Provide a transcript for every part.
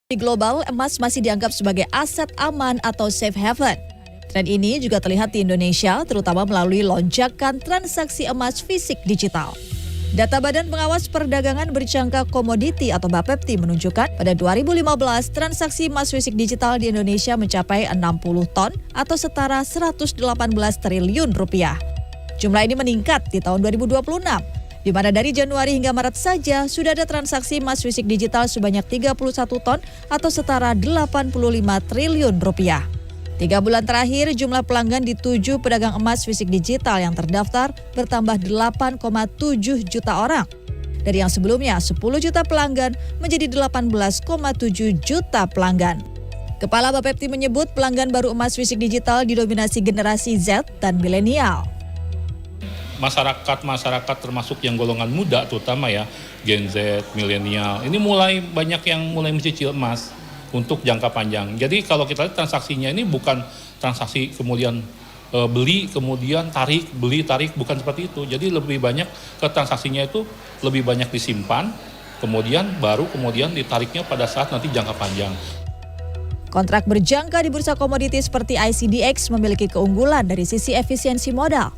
Di global, emas masih dianggap sebagai aset aman atau safe haven. Tren ini juga terlihat di Indonesia, terutama melalui lonjakan transaksi emas fisik digital. Data Badan Pengawas Perdagangan Berjangka Komoditi atau Bapepti menunjukkan pada 2015 transaksi emas fisik digital di Indonesia mencapai 60 ton atau setara 118 triliun rupiah. Jumlah ini meningkat di tahun 2026. Di mana dari Januari hingga Maret saja sudah ada transaksi emas fisik digital sebanyak 31 ton atau setara 85 triliun rupiah. 3 bulan terakhir jumlah pelanggan di 7 pedagang emas fisik digital yang terdaftar bertambah 8,7 juta orang. Dari yang sebelumnya 10 juta pelanggan menjadi 18,7 juta pelanggan. Kepala Bapepti menyebut pelanggan baru emas fisik digital didominasi generasi Z dan milenial. Masyarakat termasuk yang golongan muda terutama ya, Gen Z, milenial, ini banyak yang mulai mencicil emas untuk jangka panjang. Jadi kalau kita lihat transaksinya ini bukan transaksi kemudian beli, kemudian tarik, beli, tarik, bukan seperti itu. Jadi lebih banyak ke transaksinya itu lebih banyak disimpan, kemudian ditariknya pada saat nanti jangka panjang. Kontrak berjangka di bursa komoditi seperti ICDX memiliki keunggulan dari sisi efisiensi modal.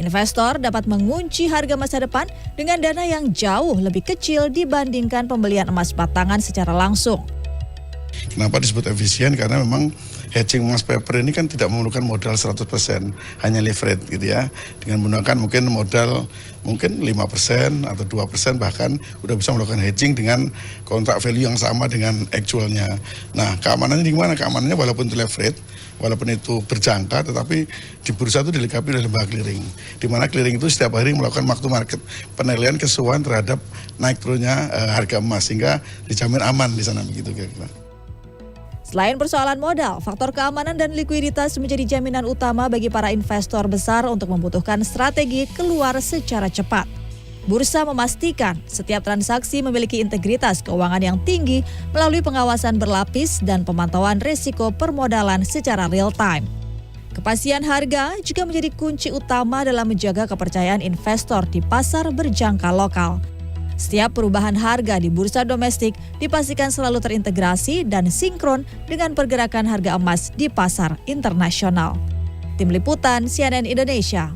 Investor dapat mengunci harga masa depan dengan dana yang jauh lebih kecil dibandingkan pembelian emas batangan secara langsung. Kenapa disebut efisien? Karena memang hedging emas paper ini kan tidak memerlukan modal 100%, hanya leverage gitu ya. Dengan menggunakan mungkin modal 5% atau 2% bahkan udah bisa melakukan hedging dengan kontrak value yang sama dengan actualnya. Nah, keamanannya di mana? Keamanannya walaupun itu leverage, walaupun itu berjangka, tetapi di bursa itu dilengkapi oleh lembaga clearing. Di mana clearing itu setiap hari melakukan mark to market, penilaian kesesuaian terhadap naik turunnya harga emas, sehingga dijamin aman di sana begitu kira-kira. Selain persoalan modal, faktor keamanan dan likuiditas menjadi jaminan utama bagi para investor besar untuk membutuhkan strategi keluar secara cepat. Bursa memastikan setiap transaksi memiliki integritas keuangan yang tinggi melalui pengawasan berlapis dan pemantauan risiko permodalan secara real time. Kepastian harga juga menjadi kunci utama dalam menjaga kepercayaan investor di pasar berjangka lokal. Setiap perubahan harga di bursa domestik dipastikan selalu terintegrasi dan sinkron dengan pergerakan harga emas di pasar internasional. Tim Liputan CNN Indonesia.